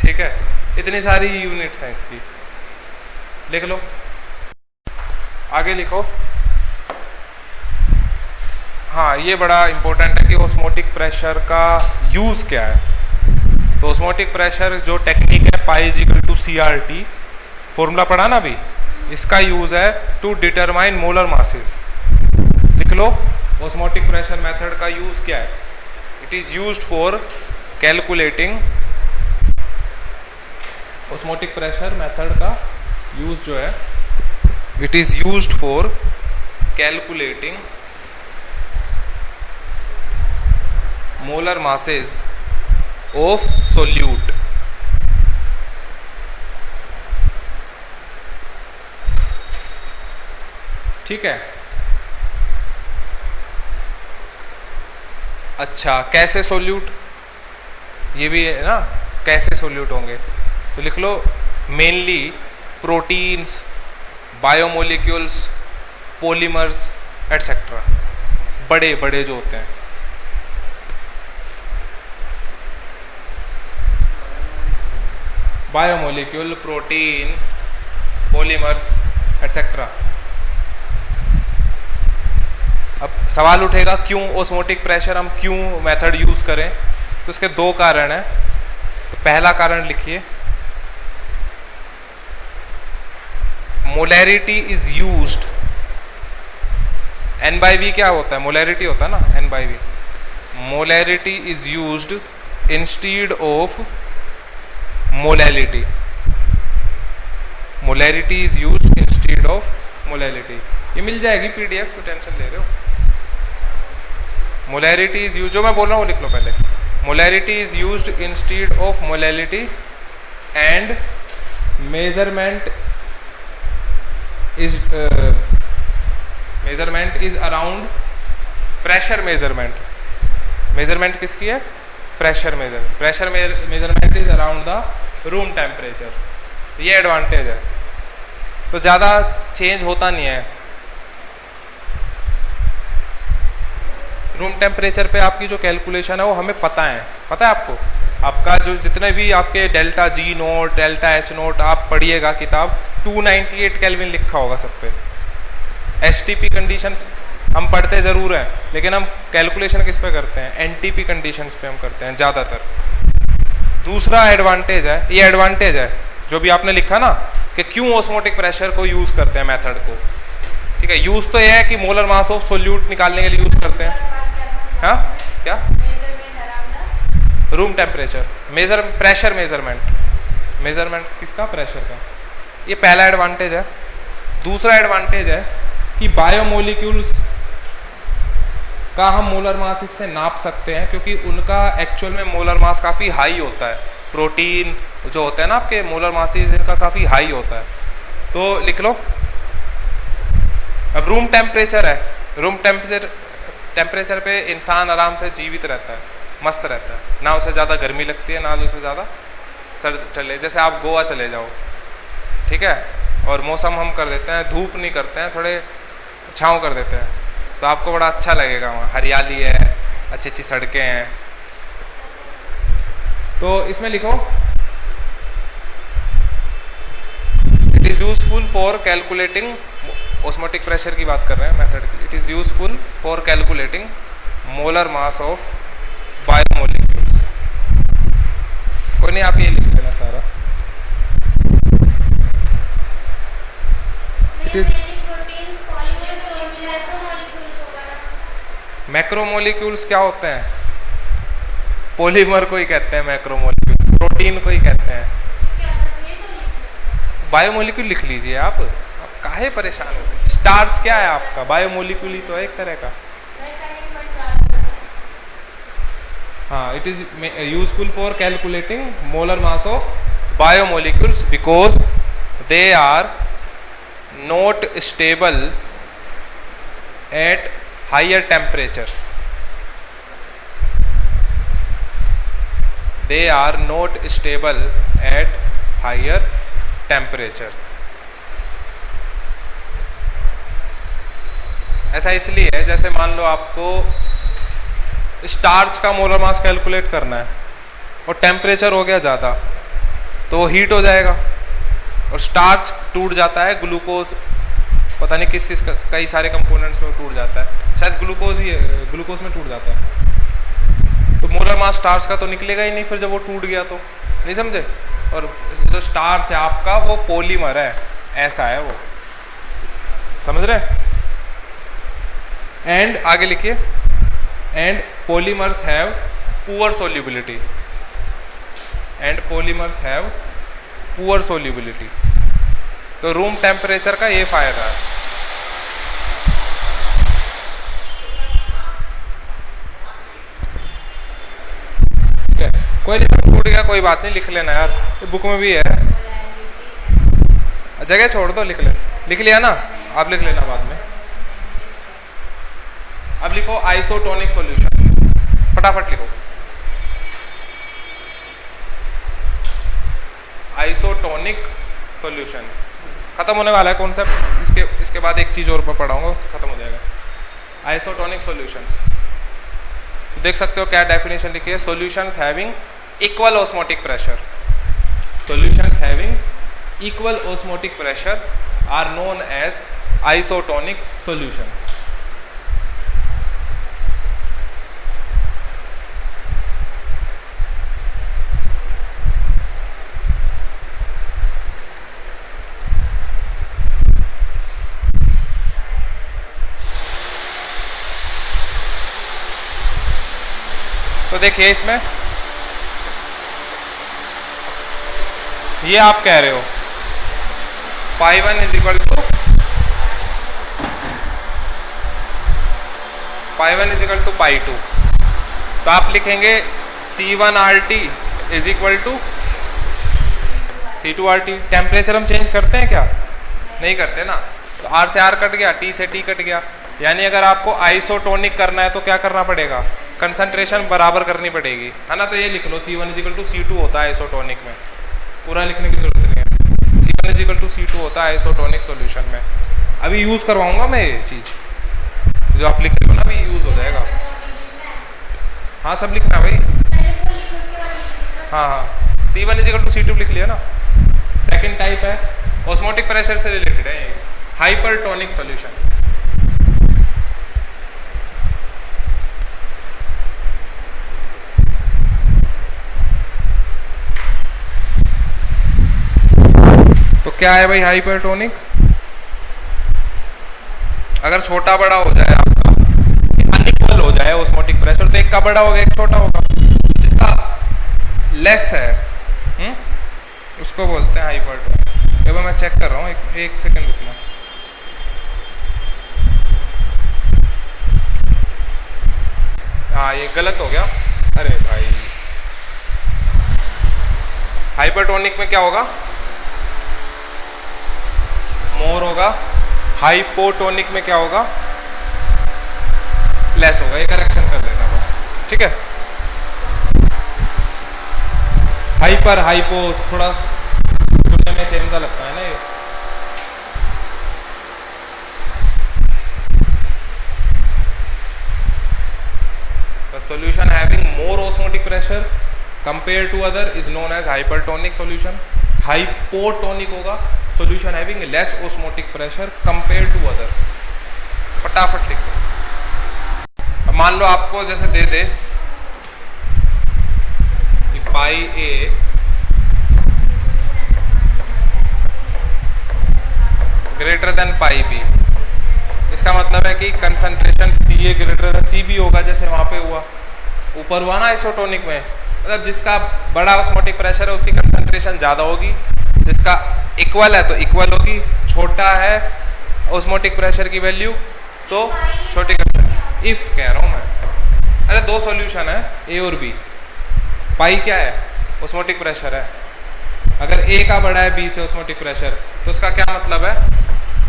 ठीक है, इतनी सारी यूनिट्स हैं इसकी, लिख लो। आगे लिखो। हाँ, ये बड़ा इंपॉर्टेंट है कि ऑस्मोटिक प्रेशर का यूज क्या है। तो ऑस्मोटिक प्रेशर जो टेक्निक है pi is equal to CRT, formula पढ़ा ना अभी, इसका यूज है टू डिटरमाइन मोलर मासेस। लिख लो, ऑस्मोटिक प्रेशर मेथड का यूज क्या है? It is used for calculating, osmotic pressure method का यूज जो है it is used for calculating molar masses of solute. ठीक है। अच्छा, कैसे सोल्यूट? ये भी है ना, कैसे सोल्यूट होंगे? तो लिख लो, mainly proteins, biomolecules, polymers etcetera, बड़े बड़े जो होते हैं। Biomolecule, protein, polymers etcetera. अब सवाल उठेगा क्यों ऑस्मोटिक प्रेशर हम क्यों मेथड यूज करें? तो इसके दो कारण हैं। तो पहला कारण लिखिए, मोलैरिटी इज यूज्ड। N/V क्या होता है? मोलैरिटी होता है ना, N/V। Molarity is used instead of molality. Molarity is used instead of molality. ये मिल जाएगी PDF, तो टेंशन ले रहे हो। मोलैरिटी इज यूज, जो मैं बोल रहा हूँ लिख लो पहले। Molarity is used instead of molality and measurement is around pressure measurement. Measurement किसकी है? Pressure measurement is around the room temperature. ये एडवांटेज है। तो ज्यादा चेंज होता नहीं है। रूम टेम्परेचर पे आपकी जो कैलकुलेशन है वो हमें पता है। पता है आपको? आपका जो जितने भी आपके delta G note, delta H note आप पढ़िएगा किताब, 298 केल्विन लिखा होगा सब पे। STP कंडीशंस हम पढ़ते जरूर हैं, लेकिन हम कैलकुलेशन किस पे करते हैं? NTP कंडीशंस पे हम करते हैं ज़्यादातर। दूसरा एडवांटेज है, ये एडवांटेज है जो भी आपने लिखा ना कि क्यों ऑस्मोटिक प्रेशर को यूज करते हैं मेथड को। ठीक है, यूज तो ये है कि मोलर मास ऑफ सोल्यूट निकालने के लिए यूज करते हैं। हाँ, क्या? रूम टेम्परेचर प्रेशर मेजरमेंट किसका? प्रेशर का। ये पहला एडवांटेज है। दूसरा एडवांटेज है कि बायोमोलिक्यूल्स का हम मोलर मास इससे नाप सकते हैं, क्योंकि उनका एक्चुअल में मोलर मास काफ़ी हाई होता है। प्रोटीन जो होते हैं ना आपके, मोलर मासेस इनका काफ़ी हाई होता है। तो लिख लो। अब रूम टेम्परेचर है, रूम टेम्परेचर पे इंसान आराम से जीवित रहता है, मस्त रहता है, ना उसे ज़्यादा गर्मी लगती है ना उसे ज़्यादा सर्द चले। जैसे आप गोवा चले जाओ, ठीक है, और मौसम हम कर देते हैं, धूप नहीं करते हैं, थोड़े छाँव कर देते हैं, तो आपको बड़ा अच्छा लगेगा। वहाँ हरियाली है, अच्छी अच्छी सड़कें हैं। तो इसमें लिखो, it is useful for calculating, osmotic pressure की बात कर रहे हैं मेथड की। It is useful for calculating molar mass of biomolecules. कोई नहीं, आप ये लिख देना सारा। इट इज मैक्रोमोलिक्यूल्स क्या होते हैं? पॉलीमर को ही कहते हैं मैक्रोमोलिक्यूल, प्रोटीन को ही कहते हैं। बायोमोलिक्यूल लिख लीजिए आप काहे परेशान हो गए। स्टार्च क्या है आपका, बायोमोलिक्यूल ही तो है एक तरह का। हाँ, it is useful for calculating molar mass of biomolecules because they are not stable at higher temperatures. They are not stable at higher temperatures. ऐसा इसलिए है, जैसे मान लो आपको स्टार्च का मोलर मास कैलकुलेट करना है और टेम्परेचर हो गया ज़्यादा तो वो हीट हो जाएगा और स्टार्च टूट जाता है, ग्लूकोज पता नहीं किस किस कई सारे कंपोनेंट्स में टूट जाता है, शायद ग्लूकोज में टूट जाता है। तो मोलर मास स्टार्च का तो निकलेगा ही नहीं फिर जब वो टूट गया तो, नहीं समझे। और जो स्टार्च है आपका वो पॉलीमर है, ऐसा है वो, समझ रहे। एंड आगे लिखिए, and polymers have poor solubility, and polymers have poor solubility. तो रूम टेम्परेचर का ये फायदा है। कोई नहीं, छूट गया कोई बात नहीं, लिख लेना यार, ये बुक में भी है, जगह छोड़ दो, लिख लिया ना, आप लिख लेना बाद में। अब लिखो आइसोटोनिक सॉल्यूशंस, फटाफट लिखो आइसोटोनिक सॉल्यूशंस। खत्म होने वाला है कॉन्सेप्ट, इसके बाद एक चीज और पढ़ाऊंगा, खत्म हो जाएगा। आइसोटोनिक सॉल्यूशंस देख सकते हो क्या डेफिनेशन लिखी है, solutions having equal osmotic pressure, solutions having equal osmotic pressure are known as isotonic solutions. तो देखिए इसमें ये आप कह रहे हो π1 इज इक्वल टू π2, तो आप लिखेंगे C1RT is equal to C2RT। Temperature हम चेंज करते हैं क्या, नहीं करते ना, तो R से R कट गया, T से T कट गया। यानी अगर आपको आइसोटोनिक करना है तो क्या करना पड़ेगा, कंसंट्रेशन बराबर करनी पड़ेगी, है ना। तो ये लिख लो C1 is equal to C2 होता है आइसोटोनिक में, पूरा लिखने की जरूरत नहीं है। C1 is equal to C2 होता है आइसोटोनिक सॉल्यूशन में। अभी यूज करवाऊंगा मैं ये चीज जो आप लिख रहे हो ना, अभी यूज हो जाएगा। हाँ सब लिखना भाई, हाँ C1 is equal to C2 लिख लिया ना। सेकेंड टाइप है ऑस्मोटिक प्रेशर से रिलेटेड है, हाइपरटोनिक सॉल्यूशन। तो क्या है भाई हाइपरटोनिक, अगर छोटा बड़ा हो जाए आपका, अनइक्वल हो जाए ऑस्मोटिक प्रेशर, तो एक का बड़ा होगा एक छोटा होगा, जिसका लेस है उसको बोलते हैं हाइपरटोनिक। एक बार मैं चेक कर रहा हूँ, एक सेकंड रुकना। हाँ ये गलत हो गया, अरे भाई हाइपरटोनिक में क्या होगा, मोर होगा, हाइपोटोनिक में क्या होगा, लेस होगा। ये करेक्शन कर देना बस, ठीक है। हाइपर हाइपो थोड़ा सुनने में सेम सा लगता है ना ये। The solution having more osmotic pressure compared to other is known as hypertonic solution. Hypotonic होगा solution having less osmotic pressure compared to other। फटाफट लिखो। अब मान लो आपको जैसे दे दे कि पाई ए ग्रेटर देन पाई बी, इसका मतलब है कि कंसंट्रेशन सी ए ग्रेटर देन सी बी होगा, जैसे वहां पे हुआ, ऊपर हुआ ना आइसोटोनिक में, मतलब जिसका बड़ा ऑस्मोटिक प्रेशर है उसकी कंसंट्रेशन ज़्यादा होगी, जिसका इक्वल है तो इक्वल होगी, छोटा है ऑस्मोटिक प्रेशर की वैल्यू तो छोटी इफ कह रहा हूँ मैं। अरे दो सॉल्यूशन है ए और बी, पाई क्या है ऑस्मोटिक प्रेशर है, अगर ए का बड़ा है बी से ऑस्मोटिक प्रेशर तो उसका क्या मतलब है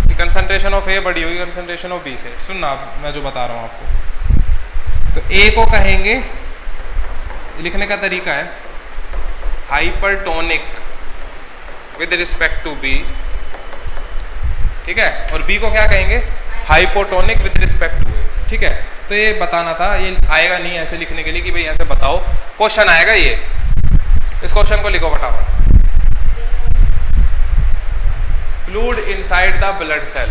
कि कंसंट्रेशन ऑफ ए बड़ी होगी कंसंट्रेशन ऑफ बी से। सुनना मैं जो बता रहा हूँ आपको, तो ए को कहेंगे, लिखने का तरीका है hypertonic with respect to B, ठीक है, और बी को क्या कहेंगे hypotonic with respect to A, ठीक है। तो ये बताना था, ये आएगा नहीं ऐसे लिखने के लिए कि भाई ऐसे बताओ, क्वेश्चन आएगा ये, इस क्वेश्चन को लिखो फटाफट। Fluid inside the blood cell,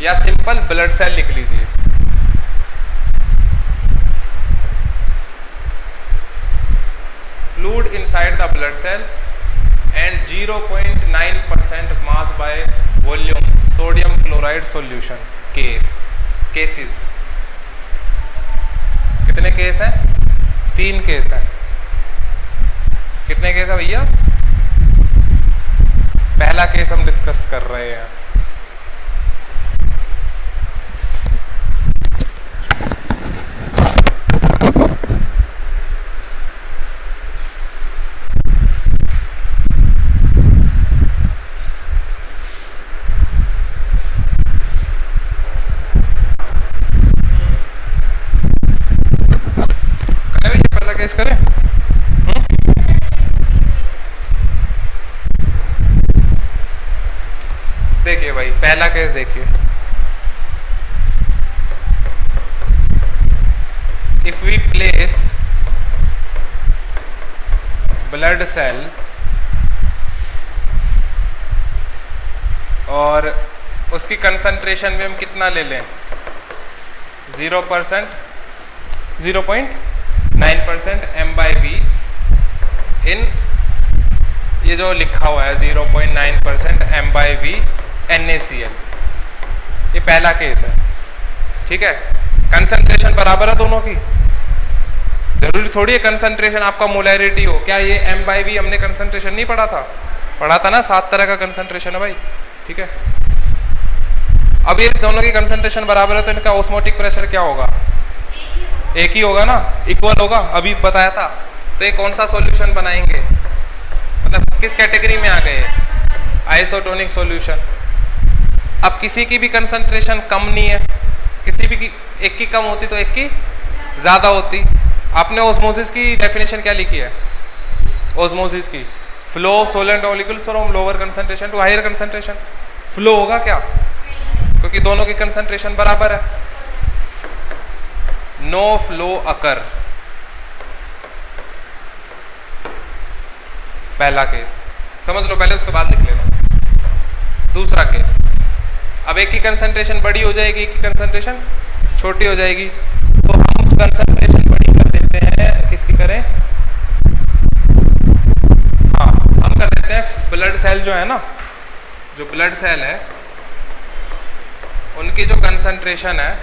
या सिंपल ब्लड सेल लिख लीजिए। Fluid inside the blood cell and 0.9% mass by volume sodium chloride solution cases। कितने केस हैं? 3 केस हैं। कितने केस है भैया? पहला केस हम डिस्कस कर रहे हैं। केस करें? देखिए भाई पहला केस देखिए, if we place blood cell और उसकी कंसंट्रेशन में हम कितना ले लें 0.9% m/v इन, ये जो लिखा हुआ है 0.9% m/v NaCl, ये पहला केस है, ठीक है। कंसंट्रेशन बराबर है दोनों की, जरूरी थोड़ी है कंसंट्रेशन आपका मोलैरिटी हो। क्या ये m/v हमने कंसंट्रेशन नहीं पढ़ा था ना, 7 तरह का कंसंट्रेशन है भाई, ठीक है। अब ये दोनों की कंसंट्रेशन बराबर है तो इनका ऑस्मोटिक प्रेशर क्या होगा? एक ही होगा ना, इक्वल होगा, अभी बताया था। तो ये कौन सा सॉल्यूशन बनाएंगे, मतलब किस कैटेगरी में आ गए? Isotonic solution. अब किसी की भी कंसंट्रेशन कम नहीं है, किसी भी की एक की कम होती तो एक की ज्यादा होती। आपने ऑस्मोसिस की डेफिनेशन क्या लिखी है? ऑस्मोसिस की flow of solvent molecules from lower concentration to higher concentration. Flow होगा क्या? क्योंकि दोनों की कंसंट्रेशन बराबर है। नो फ्लो अकर, पहला केस समझ लो पहले, उसके बाद लिख लेना। दूसरा केस, अब एक की कंसंट्रेशन बड़ी हो जाएगी, एक की कंसंट्रेशन छोटी हो जाएगी, तो हम कंसंट्रेशन बड़ी कर देते हैं, किसकी करें? हाँ, हम कर देते हैं ब्लड सेल जो है ना, जो ब्लड सेल है उनकी जो कंसंट्रेशन है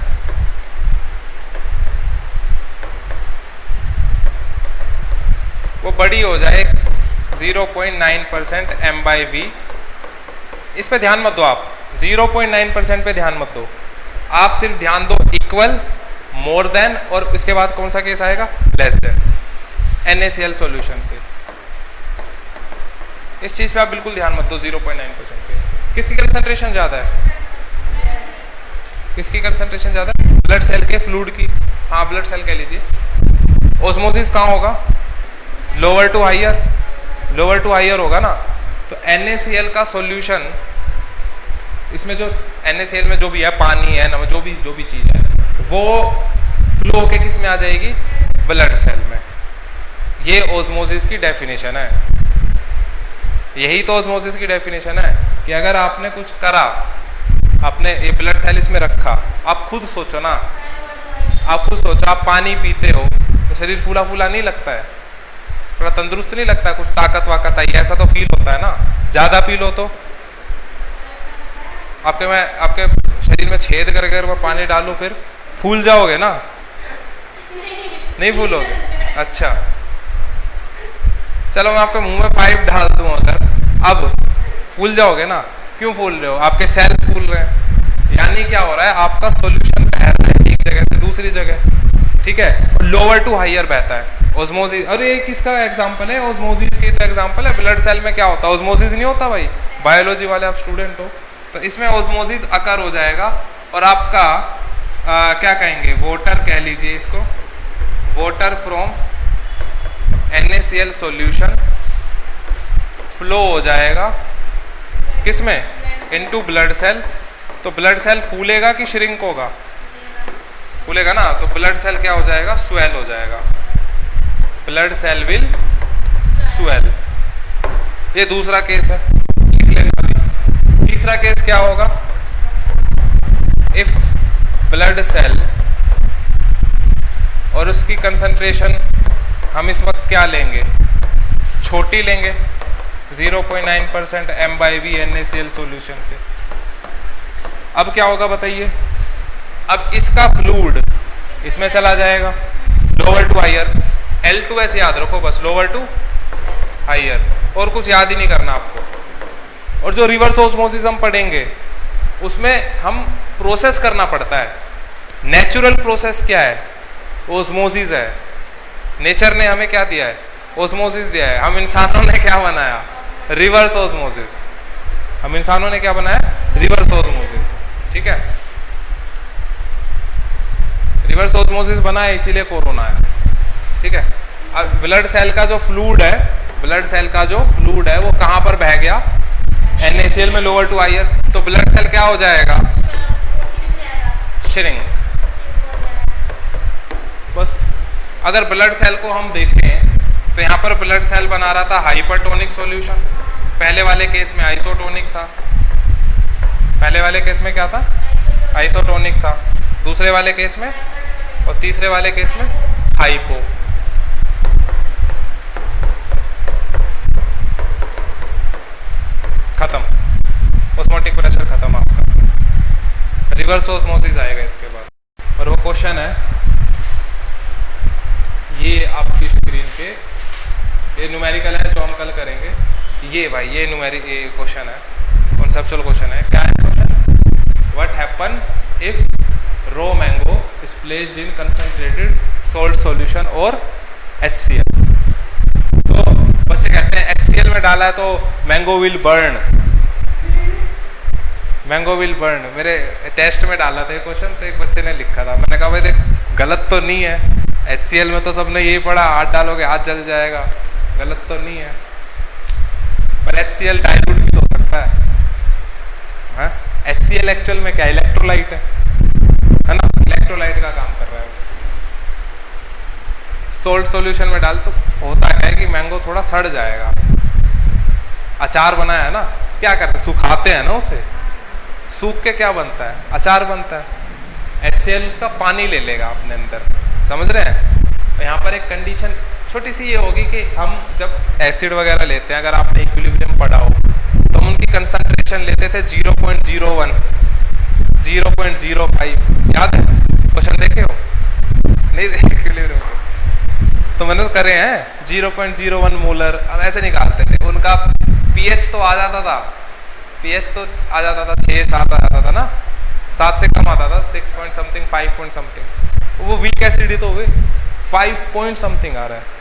वो बड़ी हो जाए 0.9% m/v। इस पे ध्यान मत दो आप, 0.9% पे ध्यान मत दो, आप सिर्फ ध्यान दो इक्वल, मोर देन, और उसके बाद कौन सा केस आएगा? Less than. NaCl सॉल्यूशन से इस चीज पे आप बिल्कुल ध्यान मत दो 0.9% पे। किसकी कंसंट्रेशन ज्यादा है? किसकी कंसंट्रेशन ज्यादा है? ब्लड सेल के फ्लूइड की। हाँ, ब्लड सेल कह लीजिए। ऑस्मोसिस कहाँ होगा? लोअर टू हायर होगा ना। तो NaCl का सॉल्यूशन, इसमें जो NaCl में जो भी है, पानी है ना, जो भी चीज है, वो फ्लो होके किस में आ जाएगी? ब्लड सेल में। ये ऑस्मोसिस की डेफिनेशन है, यही तो ऑस्मोसिस की डेफिनेशन है कि अगर आपने कुछ करा, आपने ये ब्लड सेल इसमें रखा, आप खुद सोचो ना, आप पानी पीते हो तो शरीर फूला फूला नहीं लगता है, थोड़ा तंदुरुस्त नहीं लगता, कुछ ताकत वाकत आई, ऐसा तो फील होता है ना। ज्यादा पी लो तो आपके शरीर में छेद करके अगर मैं पानी डालूं फिर फूल जाओगे ना? नहीं फूलोगे। अच्छा चलो मैं आपके मुंह में पाइप डाल दूं अगर, अब फूल जाओगे ना? क्यों फूल रहे हो? आपके सेल्स फूल रहे हैं, यानी क्या हो रहा है, आपका सॉल्यूशन बह रहा है एक जगह से दूसरी जगह, ठीक है, और लोअर टू हायर बहता है। ऑस्मोसिस, अरे किसका एग्जांपल है? ऑस्मोसिस की तो एग्जांपल है। ब्लड सेल में क्या होता है? ऑस्मोसिस नहीं होता भाई, बायोलॉजी वाले आप स्टूडेंट हो, तो इसमें ऑस्मोसिस अकर हो जाएगा और आपका क्या कहेंगे, वाटर कह लीजिए इसको, water from NaCl solution flow हो जाएगा किसमें? Into blood cell. तो ब्लड सेल फूलेगा कि श्रिंक होगा? फूलेगा ना, तो ब्लड सेल क्या हो जाएगा? स्वेल हो जाएगा। Blood cell will swell. ये दूसरा केस है, लिख लेना अभी। तीसरा केस क्या होगा? इफ ब्लड सेल और उसकी कंसंट्रेशन हम इस वक्त क्या लेंगे? छोटी लेंगे, 0.9% M/V NaCl सॉल्यूशन से। अब क्या होगा बताइए? अब इसका फ्लूइड इसमें चला जाएगा, लोअर टू हायर, L2H याद रखो बस, लोअर टू हायर, और कुछ याद ही नहीं करना आपको। और जो रिवर्स ऑस्मोसिस हम पढ़ेंगे उसमें हम प्रोसेस करना पड़ता है। नेचुरल प्रोसेस क्या है? ऑस्मोसिस है। नेचर ने हमें क्या दिया है? ऑस्मोसिस दिया है। हम इंसानों ने क्या बनाया? Reverse osmosis. हम इंसानों ने क्या बनाया? रिवर्स ऑस्मोसिस, ठीक है। रिवर्स ऑस्मोसिस बना है इसीलिए कोरोना है, ठीक है। अब ब्लड सेल का जो फ्लूइड है, ब्लड सेल का जो फ्लूइड है वो कहां पर बह गया? NaCl में लोअर टू हायर, तो ब्लड सेल क्या हो जाएगा? श्रिंक। बस अगर ब्लड सेल को हम देखें तो यहाँ पर ब्लड सेल बना रहा था हाइपरटोनिक सॉल्यूशन, पहले वाले केस में आइसोटोनिक था। पहले वाले केस में क्या था? आइसोटोनिक था। दूसरे वाले केस में और तीसरे वाले केस में हाइपो। खत्म, ऑस्मोटिक प्रेशर खत्म आपका। रिवर्स ऑस्मोसिस आएगा इसके बाद, और वो क्वेश्चन है ये आपकी स्क्रीन पे, ये न्यूमेरिकल है जो हम कल करेंगे। ये भाई ये क्वेश्चन है, कॉन्सेप्चुअल क्वेश्चन है। क्या है question? What happen if raw mango is placed in concentrated salt solution और HCl। तो बच्चे कहते हैं HCl में डाला है तो mango will burn, mango will burn. मेरे टेस्ट में डाला था ये क्वेश्चन, तो एक बच्चे ने लिखा था, मैंने कहा भाई देख गलत तो नहीं है, HCl में तो सबने यही पढ़ा, हाथ डालोगे हाथ जल जाएगा, गलत तो नहीं है। पर HCl डाइल्यूट भी तो हो सकता है। HCl एक्चुअल में क्या? इलेक्ट्रोलाइट है ना, इलेक्ट्रोलाइट का काम कर रहा है। सोल्ट सॉल्यूशन में डाल तो होता है कि मैंगो थोड़ा सड़ जाएगा। अचार बनाया है ना, क्या करते? सुखाते हैं ना उसे, सूख के क्या बनता है? अचार बनता है। HCl उसका पानी ले लेगा अपने अंदर, समझ रहे हैं? तो यहाँ पर एक कंडीशन छोटी सी ये होगी कि हम जब एसिड वगैरह लेते हैं, अगर आपने इक्विलिब्रियम पढ़ा हो, तो हम उनकी कंसंट्रेशन लेते थे 0.01, 0.05, याद है? क्वेश्चन देखे हो? नहीं इक्विलिब्रियम तो मैंने तो करे हैं, 0.01 मोलर। अब ऐसे निकालते थे, उनका pH तो आ जाता था, pH तो आ जाता था 6-7 आ जाता था ना, 7 से कम आता था, 6 पॉइंट समथिंग, 5 पॉइंट समथिंग। वो वीक एसिड ही तो हुए, 5 पॉइंट समथिंग आ रहा है।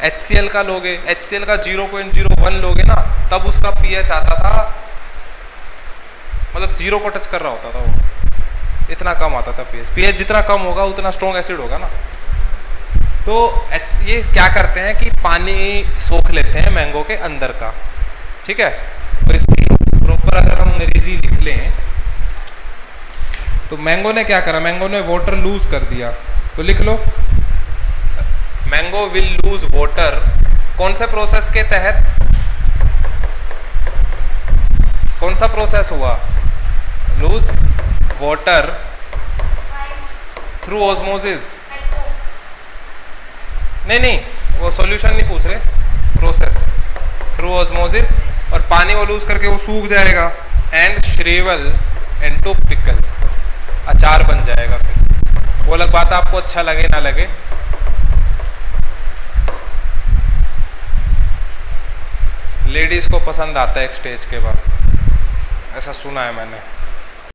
HCl का लोगे, HCl का 0.01 लोगे ना, तब उसका pH आता था, मतलब 0 को टच कर रहा होता था वो, इतना कम आता था pH। pH जितना कम होगा उतना स्ट्रॉन्ग एसिड होगा ना। तो ये क्या करते हैं कि पानी सोख लेते हैं मैंगो के अंदर का, ठीक है। तो इसकी प्रॉपर अगर हम अंग्रेजी लिख लें तो मैंगो ने क्या करा? मैंगो ने वाटर लूज कर दिया, तो लिख लो मैंगो विल लूज वाटर। कौन से प्रोसेस के तहत? कौन सा प्रोसेस हुआ? Loose water through osmosis. नहीं वो सॉल्यूशन नहीं पूछ रहे, प्रोसेस थ्रू ऑस्मोसिस, और पानी वो लूज करके वो सूख जाएगा एंड श्रीवल इनटू पिकल, अचार बन जाएगा। फिर वो अलग बात है आपको अच्छा लगे ना लगे, लेडीज को पसंद आता है एक स्टेज के बाद, ऐसा सुना है मैंने।